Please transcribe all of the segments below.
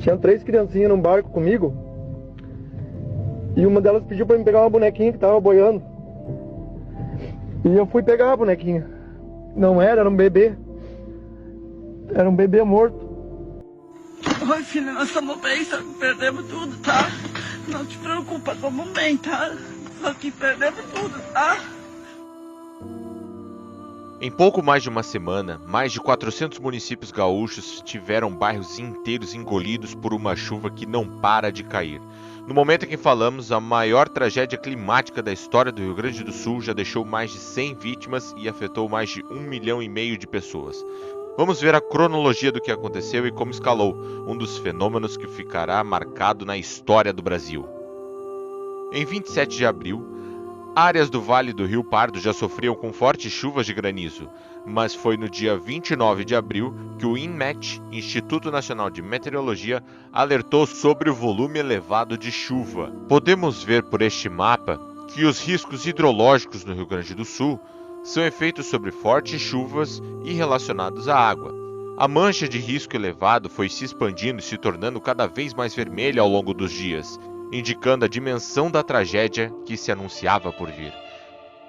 Tinha 3 criancinhas num barco comigo. E uma delas pediu pra me pegar uma bonequinha que tava boiando. E eu fui pegar a bonequinha. Não era um bebê. Era um bebê morto. Oi, filha, nós estamos bem, só que perdemos tudo, tá? Não te preocupa, estamos bem, tá? Só que perdemos tudo, tá? Em pouco mais de uma semana, mais de 400 municípios gaúchos tiveram bairros inteiros engolidos por uma chuva que não para de cair. No momento em que falamos, a maior tragédia climática da história do Rio Grande do Sul já deixou mais de 100 vítimas e afetou mais de 1,5 milhão de pessoas. Vamos ver a cronologia do que aconteceu e como escalou, um dos fenômenos que ficará marcado na história do Brasil. Em 27 de abril, áreas do Vale do Rio Pardo já sofriam com fortes chuvas de granizo, mas foi no dia 29 de abril que o INMET, Instituto Nacional de Meteorologia, alertou sobre o volume elevado de chuva. Podemos ver por este mapa que os riscos hidrológicos no Rio Grande do Sul são efeitos sobre fortes chuvas e relacionados à água. A mancha de risco elevado foi se expandindo e se tornando cada vez mais vermelha ao longo dos dias, indicando a dimensão da tragédia que se anunciava por vir.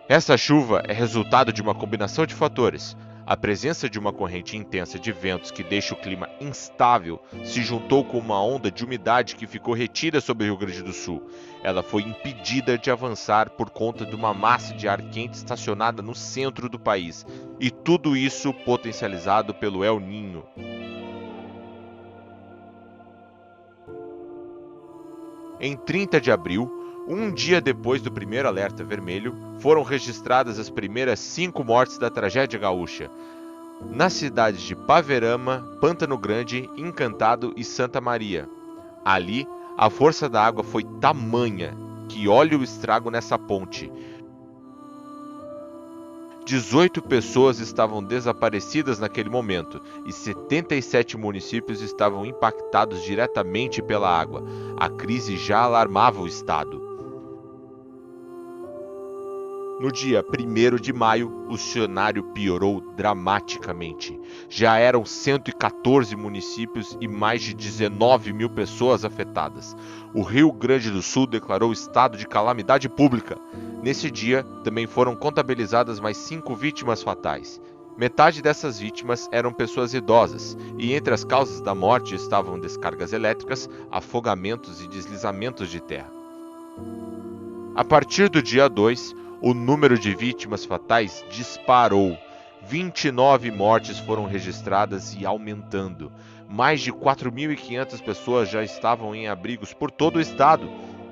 Essa chuva é resultado de uma combinação de fatores. A presença de uma corrente intensa de ventos que deixa o clima instável se juntou com uma onda de umidade que ficou retida sobre o Rio Grande do Sul. Ela foi impedida de avançar por conta de uma massa de ar quente estacionada no centro do país, e tudo isso potencializado pelo El Niño. Em 30 de abril, um dia depois do primeiro alerta vermelho, foram registradas as primeiras 5 mortes da tragédia gaúcha, nas cidades de Paverama, Pântano Grande, Encantado e Santa Maria. Ali, a força da água foi tamanha que olha o estrago nessa ponte. 18 pessoas estavam desaparecidas naquele momento e 77 municípios estavam impactados diretamente pela água. A crise já alarmava o estado. No dia 1º de maio, o cenário piorou dramaticamente. Já eram 114 municípios e mais de 19 mil pessoas afetadas. O Rio Grande do Sul declarou estado de calamidade pública. Nesse dia, também foram contabilizadas mais 5 vítimas fatais. Metade dessas vítimas eram pessoas idosas, e entre as causas da morte estavam descargas elétricas, afogamentos e deslizamentos de terra. A partir do dia 2, o número de vítimas fatais disparou. 29 mortes foram registradas e aumentando. Mais de 4.500 pessoas já estavam em abrigos por todo o estado.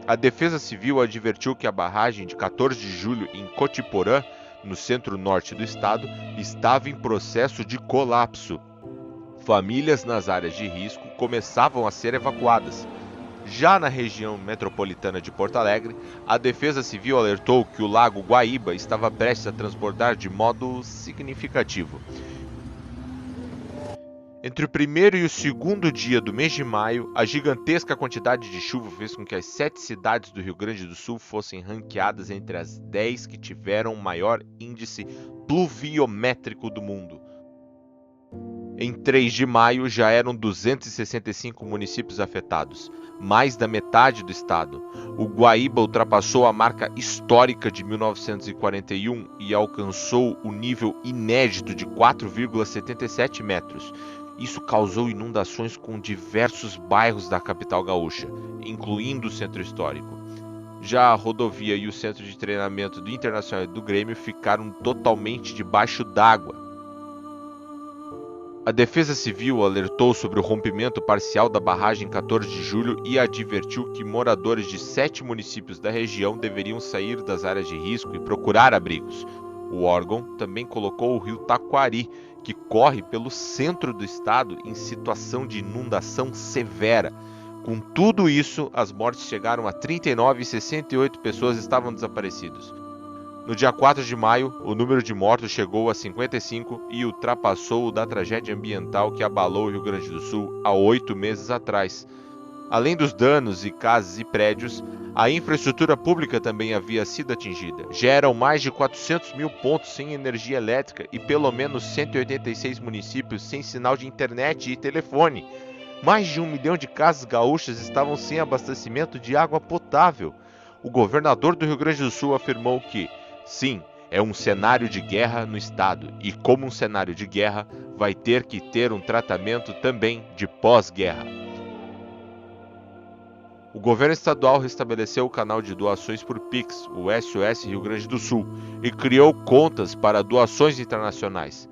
A Defesa Civil advertiu que a barragem de 14 de julho em Cotiporã, no centro-norte do estado, estava em processo de colapso. Famílias nas áreas de risco começavam a ser evacuadas. Já na região metropolitana de Porto Alegre, a Defesa Civil alertou que o lago Guaíba estava prestes a transbordar de modo significativo. Entre o primeiro e o segundo dia do mês de maio, a gigantesca quantidade de chuva fez com que as 7 cidades do Rio Grande do Sul fossem ranqueadas entre as 10 que tiveram o maior índice pluviométrico do mundo. Em 3 de maio, já eram 265 municípios afetados, mais da metade do estado. O Guaíba ultrapassou a marca histórica de 1941 e alcançou o nível inédito de 4,77 metros. Isso causou inundações com diversos bairros da capital gaúcha, incluindo o centro histórico. Já a rodovia e o centro de treinamento do Internacional e do Grêmio ficaram totalmente debaixo d'água. A Defesa Civil alertou sobre o rompimento parcial da barragem 14 de julho e advertiu que moradores de 7 municípios da região deveriam sair das áreas de risco e procurar abrigos. O órgão também colocou o rio Taquari, que corre pelo centro do estado, em situação de inundação severa. Com tudo isso, as mortes chegaram a 39 e 68 pessoas estavam desaparecidas. No dia 4 de maio, o número de mortos chegou a 55 e ultrapassou o da tragédia ambiental que abalou o Rio Grande do Sul há 8 meses atrás. Além dos danos e casas e prédios, a infraestrutura pública também havia sido atingida. Já eram mais de 400 mil pontos sem energia elétrica e pelo menos 186 municípios sem sinal de internet e telefone. Mais de 1 milhão de casas gaúchas estavam sem abastecimento de água potável. O governador do Rio Grande do Sul afirmou que, sim, é um cenário de guerra no estado e, como um cenário de guerra, vai ter que ter um tratamento também de pós-guerra. O governo estadual restabeleceu o canal de doações por Pix, o SOS Rio Grande do Sul, e criou contas para doações internacionais.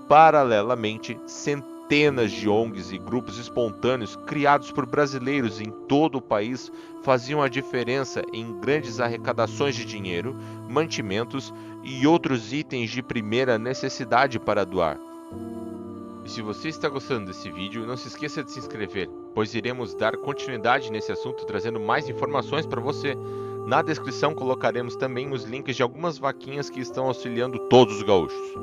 Paralelamente, centenas de ONGs e grupos espontâneos criados por brasileiros em todo o país faziam a diferença em grandes arrecadações de dinheiro, mantimentos e outros itens de primeira necessidade para doar. E se você está gostando desse vídeo, não se esqueça de se inscrever, pois iremos dar continuidade nesse assunto trazendo mais informações para você. Na descrição colocaremos também os links de algumas vaquinhas que estão auxiliando todos os gaúchos.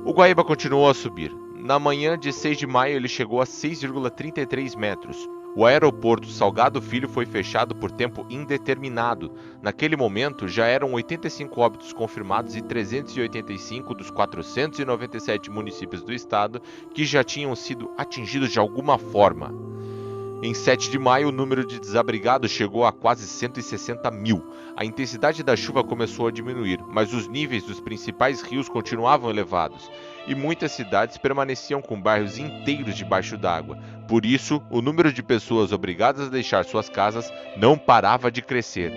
O Guaíba continuou a subir. Na manhã de 6 de maio ele chegou a 6,33 metros. O aeroporto Salgado Filho foi fechado por tempo indeterminado. Naquele momento já eram 85 óbitos confirmados e 385 dos 497 municípios do estado que já tinham sido atingidos de alguma forma. Em 7 de maio, o número de desabrigados chegou a quase 160 mil. A intensidade da chuva começou a diminuir, mas os níveis dos principais rios continuavam elevados, e muitas cidades permaneciam com bairros inteiros debaixo d'água. Por isso, o número de pessoas obrigadas a deixar suas casas não parava de crescer.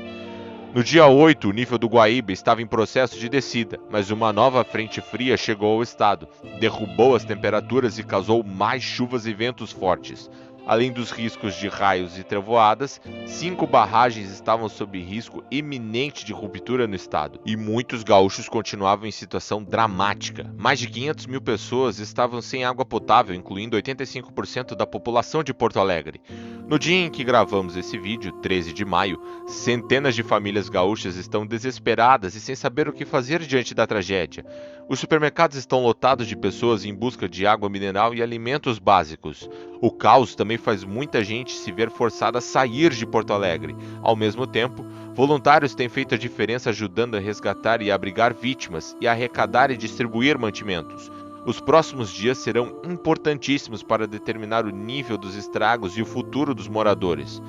No dia 8, o nível do Guaíba estava em processo de descida, mas uma nova frente fria chegou ao estado, derrubou as temperaturas e causou mais chuvas e ventos fortes. Além dos riscos de raios e trovoadas, 5 barragens estavam sob risco iminente de ruptura no estado, e muitos gaúchos continuavam em situação dramática. Mais de 500 mil pessoas estavam sem água potável, incluindo 85% da população de Porto Alegre. No dia em que gravamos esse vídeo, 13 de maio, centenas de famílias gaúchas estão desesperadas e sem saber o que fazer diante da tragédia. Os supermercados estão lotados de pessoas em busca de água mineral e alimentos básicos. O caos também faz muita gente se ver forçada a sair de Porto Alegre. Ao mesmo tempo, voluntários têm feito a diferença ajudando a resgatar e abrigar vítimas e a arrecadar e distribuir mantimentos. Os próximos dias serão importantíssimos para determinar o nível dos estragos e o futuro dos moradores.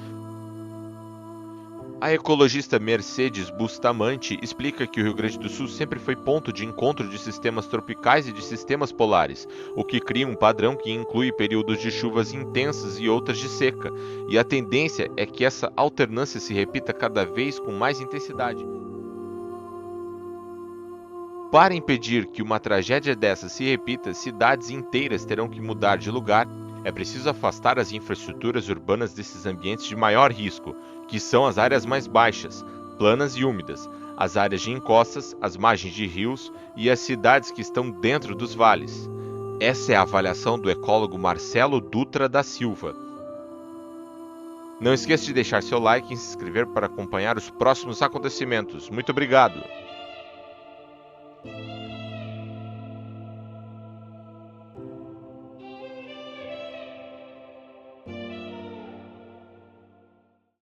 A ecologista Mercedes Bustamante explica que o Rio Grande do Sul sempre foi ponto de encontro de sistemas tropicais e de sistemas polares, o que cria um padrão que inclui períodos de chuvas intensas e outras de seca, e a tendência é que essa alternância se repita cada vez com mais intensidade. Para impedir que uma tragédia dessa se repita, cidades inteiras terão que mudar de lugar. É preciso afastar as infraestruturas urbanas desses ambientes de maior risco, que são as áreas mais baixas, planas e úmidas, as áreas de encostas, as margens de rios e as cidades que estão dentro dos vales. Essa é a avaliação do ecólogo Marcelo Dutra da Silva. Não esqueça de deixar seu like e se inscrever para acompanhar os próximos acontecimentos. Muito obrigado!